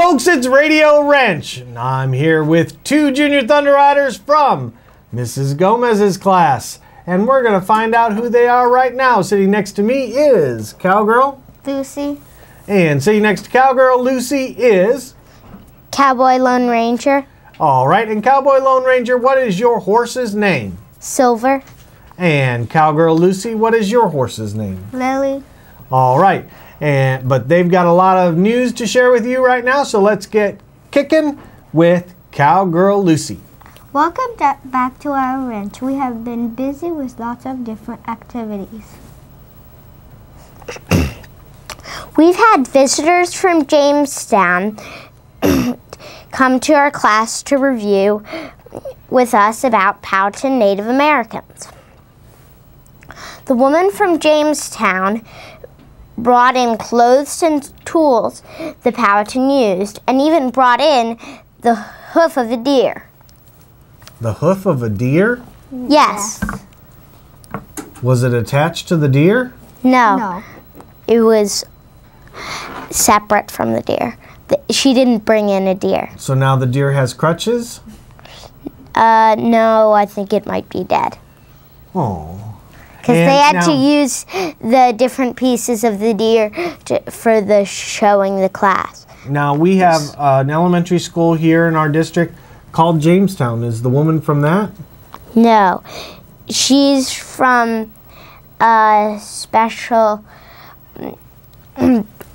folks, it's Radio Wrench, and I'm here with two Junior Thunder Riders from Mrs. Gomez's class, and we're going to find out who they are right now. Sitting next to me is Cowgirl Lucy. And sitting next to Cowgirl Lucy is Cowboy Lone Ranger. all right, and Cowboy Lone Ranger, what is your horse's name? Silver. And Cowgirl Lucy, what is your horse's name? Lily. All right, but they've got a lot of news to share with you right now, so let's get kicking with Cowgirl Lucy. Welcome back to our ranch. We have been busy with lots of different activities. We've had visitors from Jamestown come to our class to review with us about Powhatan Native Americans. The woman from Jamestown brought in clothes and tools the Powhatan used, and even brought in the hoof of a deer. The hoof of a deer? Yes. Was it attached to the deer? No. It was separate from the deer. She didn't bring in a deer. So now the deer has crutches? No, I think it might be dead. Oh. Because they had to use the different pieces of the deer for the showing the class. Now we have an elementary school here in our district called Jamestown. Is the woman from that? No. She's from a special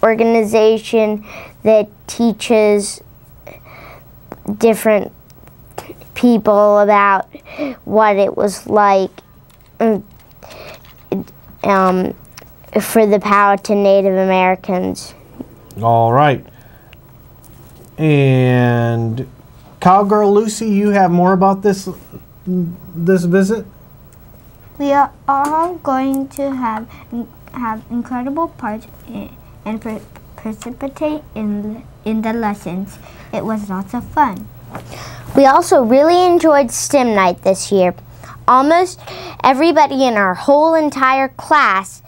organization that teaches different people about what it was like for the Powhatan Native Americans. All right. And Cowgirl Lucy, you have more about this visit? We are all going to have incredible parts and participate in the lessons. It was lots of fun. We also really enjoyed STEM night this year. Almost everybody in our whole entire class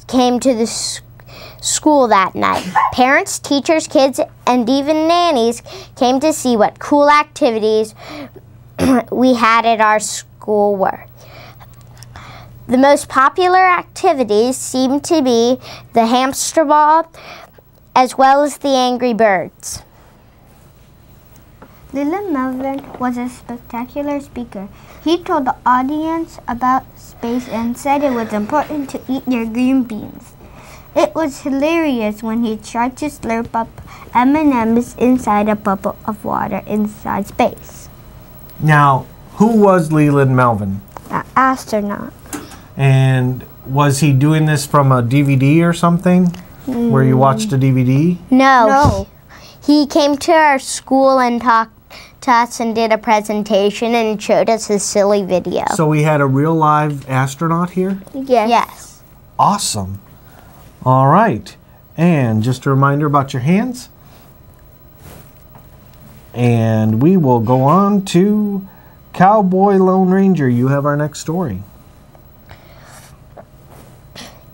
came to the school that night. Parents, teachers, kids, and even nannies came to see what cool activities we had at our school were. The most popular activities seemed to be the hamster ball as well as the Angry Birds. Leland Melvin was a spectacular speaker. He told the audience about space and said it was important to eat your green beans. It was hilarious when he tried to slurp up M&Ms inside a bubble of water inside space. Now, who was Leland Melvin? An astronaut. And was he doing this from a DVD or something? Where you watched a DVD? No. He came to our school and talked to us and did a presentation and showed us his silly video. So we had a real live astronaut here? Yes. Awesome. All right. And just a reminder about your hands. And we will go on to Cowboy Lone Ranger. You have our next story.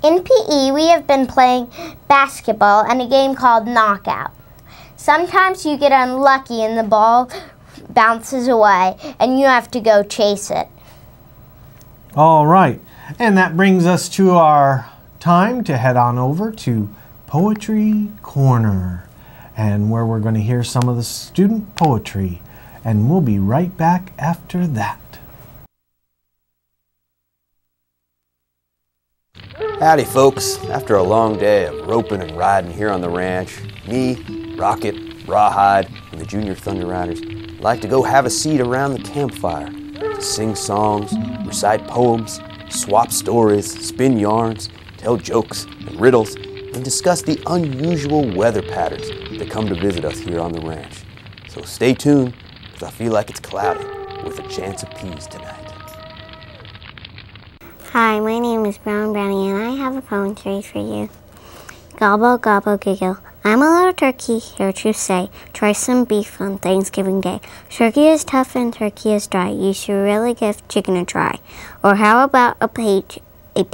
In PE, we have been playing basketball and a game called Knockout. Sometimes you get unlucky and the ball bounces away and you have to go chase it. All right. And that brings us to our time to head on over to Poetry Corner, and where we're going to hear some of the student poetry. And we'll be right back after that. Howdy folks, after a long day of roping and riding here on the ranch, me, Rocket, Rawhide, and the Junior Thunder Riders like to go have a seat around the campfire to sing songs, recite poems, swap stories, spin yarns, tell jokes and riddles, and discuss the unusual weather patterns that come to visit us here on the ranch. So stay tuned, because I feel like it's cloudy with a chance of peas tonight. Hi, my name is Brown Brownie, and I have a poetry for you. Gobble, gobble, giggle. I'm a little turkey here to say, try some beef on Thanksgiving Day. Turkey is tough and turkey is dry. You should really give chicken a try. Or how about a plate of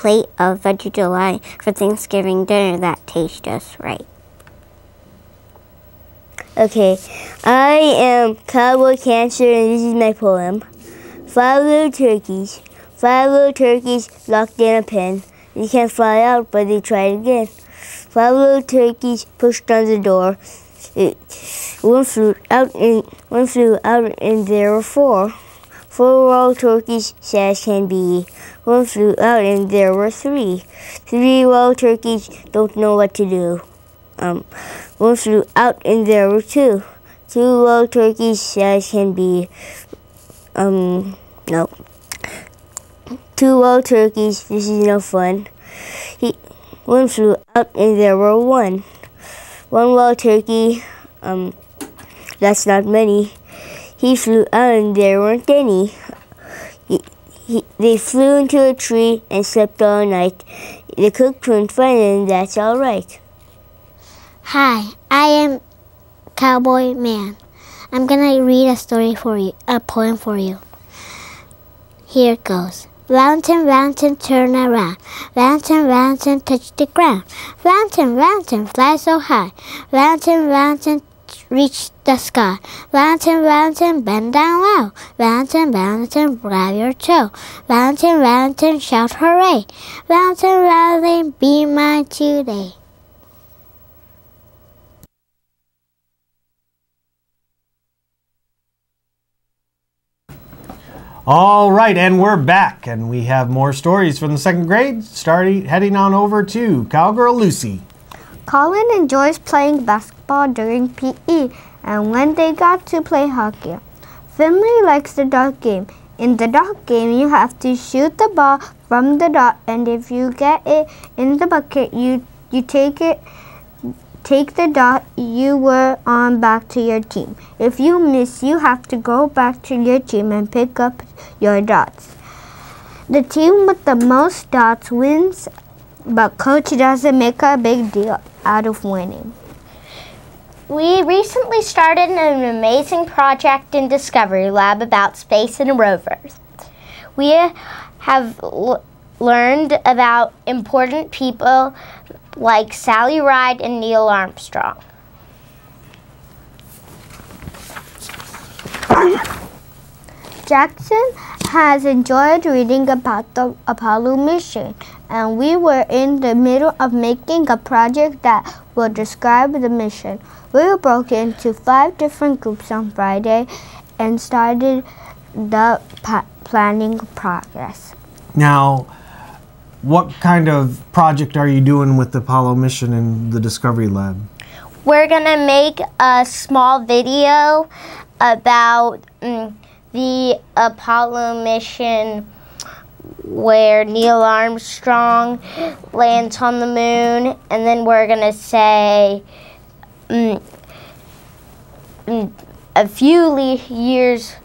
veggie delight for Thanksgiving dinner that tastes just right. Okay, I am Cowboy Cancer, and this is my poem. 5 little turkeys. 5 little turkeys locked in a pen. They can't fly out, but they tried again. 5 little turkeys pushed on the door. One flew out, and there were 4. 4 wild turkeys, sad as can be. One flew out, and there were 3. 3 wild turkeys don't know what to do. One flew out, and there were 2. 2 wild turkeys, sad as can be. No. 2 wild turkeys, this is no fun. One flew out, and there were 1. 1 wild turkey, that's not many. He flew out, and there weren't any. They flew into a tree and slept all night. The cook couldn't find them, that's all right. Hi, I am Cowboy Man. I'm gonna read a story for you, a poem for you. Here it goes. Valentine, Valentine, turn around. Valentine, Valentine, touch the ground. Valentine, Valentine, fly so high. Valentine, Valentine, reach the sky. Valentine, Valentine, bend down low. Valentine, Valentine, grab your toe. Valentine, Valentine, shout hooray. Valentine, Valentine, be mine today. All right, and we're back, and we have more stories from the 2nd grade, heading on over to Cowgirl Lucy. Colin enjoys playing basketball during PE and when they got to play hockey. Finley likes the dot game. In the dot game, you have to shoot the ball from the dot, and if you get it in the bucket, you take the dot you were on back to your team. If you miss, you have to go back to your team and pick up your dots. The team with the most dots wins, but coach doesn't make a big deal out of winning. We recently started an amazing project in Discovery Lab about space and rovers. We have learned about important people like Sally Ride and Neil Armstrong. Jackson has enjoyed reading about the Apollo mission, and we were in the middle of making a project that will describe the mission. We were broken into 5 different groups on Friday and started the planning progress. Now, what kind of project are you doing with the Apollo mission in the Discovery Lab? We're gonna make a small video about the Apollo mission where Neil Armstrong lands on the moon, and then we're gonna say a few years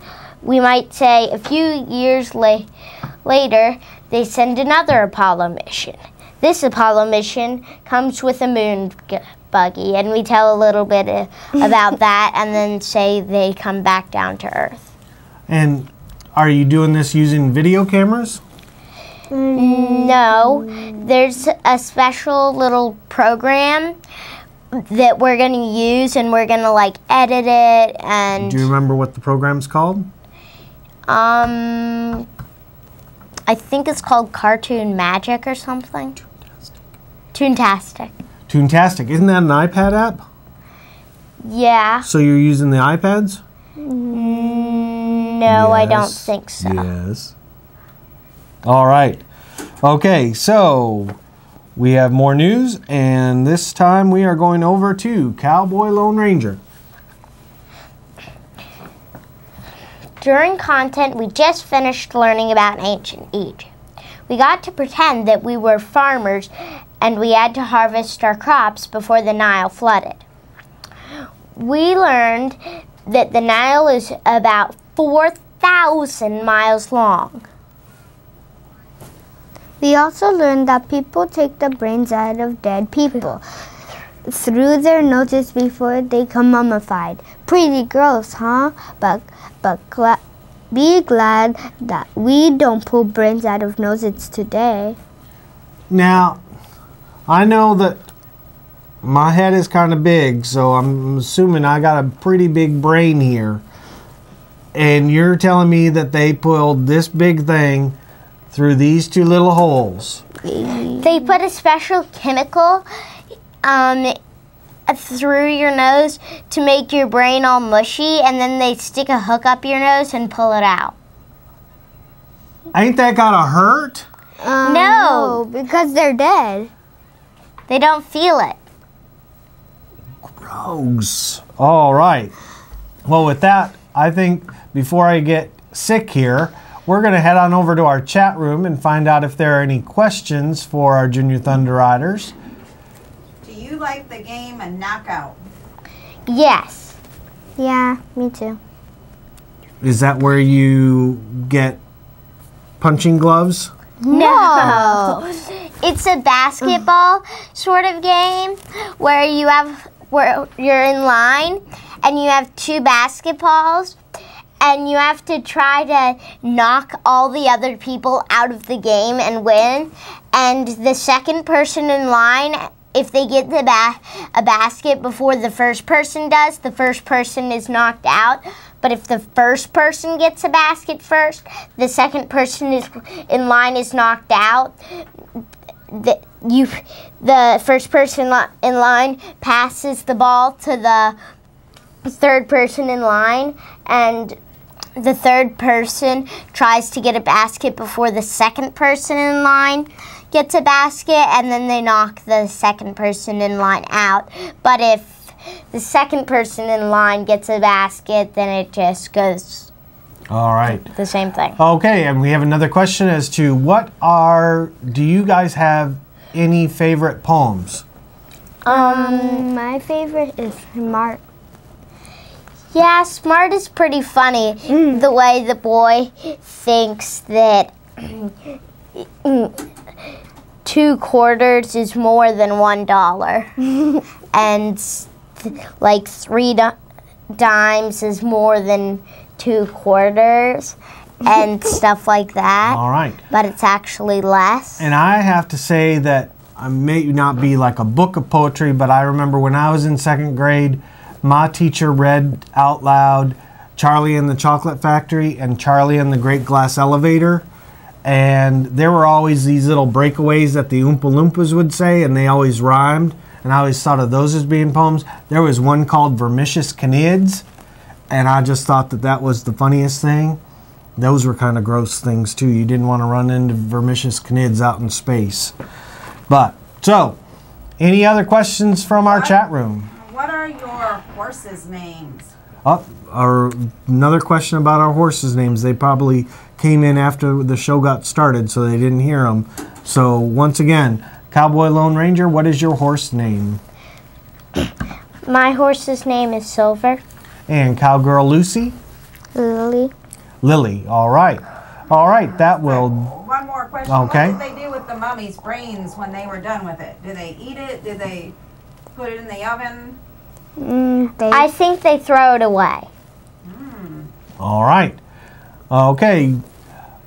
later, they send another Apollo mission. This Apollo mission comes with a moon buggy, and we tell a little bit about that, and then say they come back down to Earth. And are you doing this using video cameras? No, there's a special little program that we're going to use, and we're going to like edit it. And do you remember what the program's called? I think it's called Cartoon Magic or something. Toontastic. Toontastic. Isn't that an iPad app? Yeah. So you're using the iPads? No, yes. I don't think so. Yes. All right. Okay, so we have more news, and this time we are going over to Cowboy Lone Ranger. During content, we just finished learning about ancient Egypt. We got to pretend that we were farmers and we had to harvest our crops before the Nile flooded. We learned that the Nile is about 4,000 miles long. We also learned that people take the brains out of dead people through their noses before they come mummified. Pretty gross, huh? But be glad that we don't pull brains out of noses today. Now, I know that my head is kind of big, so I'm assuming I got a pretty big brain here. And you're telling me that they pulled this big thing through these two little holes. They put a special chemical through your nose to make your brain all mushy, and then they stick a hook up your nose and pull it out. Ain't that gotta hurt? No, because they're dead. they don't feel it. Gross. All right. Well, with that, I think before I get sick here, we're going to head on over to our chat room and find out if there are any questions for our Junior Thunder Riders. Do you like the game a knockout? Yes. Yeah, me too. Is that where you get punching gloves? No. It's a basketball sort of game where you're in line and you have two basketballs and you have to try to knock all the other people out of the game and win. And the second person in line, if they get a basket before the first person does, the first person is knocked out. But if the first person gets a basket first, the second person in line is knocked out. The first person in line passes the ball to the third person in line, and the third person tries to get a basket before the second person in line gets a basket, and then they knock the second person in line out. But if the second person in line gets a basket, then it just goes All right. the same thing. Okay, and we have another question as to do you guys have any favorite poems? My favorite is Smart. Yeah, Smart is pretty funny. The way the boy thinks that 2 quarters is more than $1, and like 3 dimes is more than 2 quarters, and stuff like that. All right. But it's actually less. And I have to say that I may not be like a book of poetry, but I remember when I was in 2nd grade, my teacher read out loud Charlie and the Chocolate Factory and Charlie and the Great Glass Elevator. And there were always these little breakaways that the Oompa Loompas would say, and they always rhymed. And I always thought of those as being poems. There was one called Vermicious Canids, and I just thought that was the funniest thing. Those were kind of gross things too. You didn't want to run into Vermicious Canids out in space. So, any other questions from our chat room? What are your horses' names? Another question about our horses' names. They probably came in after the show got started, so they didn't hear them. So, once again, Cowboy Lone Ranger, what is your horse name? My horse's name is Silver. And Cowgirl Lucy? Lily. Lily, all right. All right, that will... One more question. Okay. What did they do with the mummy's brains when they were done with it? Did they eat it? Did they put it in the oven? I think they throw it away. All right. Okay.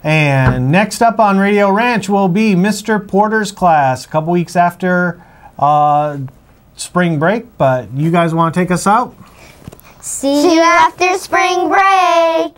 And next up on Radio Ranch will be Mr. Porter's class, a couple weeks after spring break. But you guys want to take us out? See you after spring break.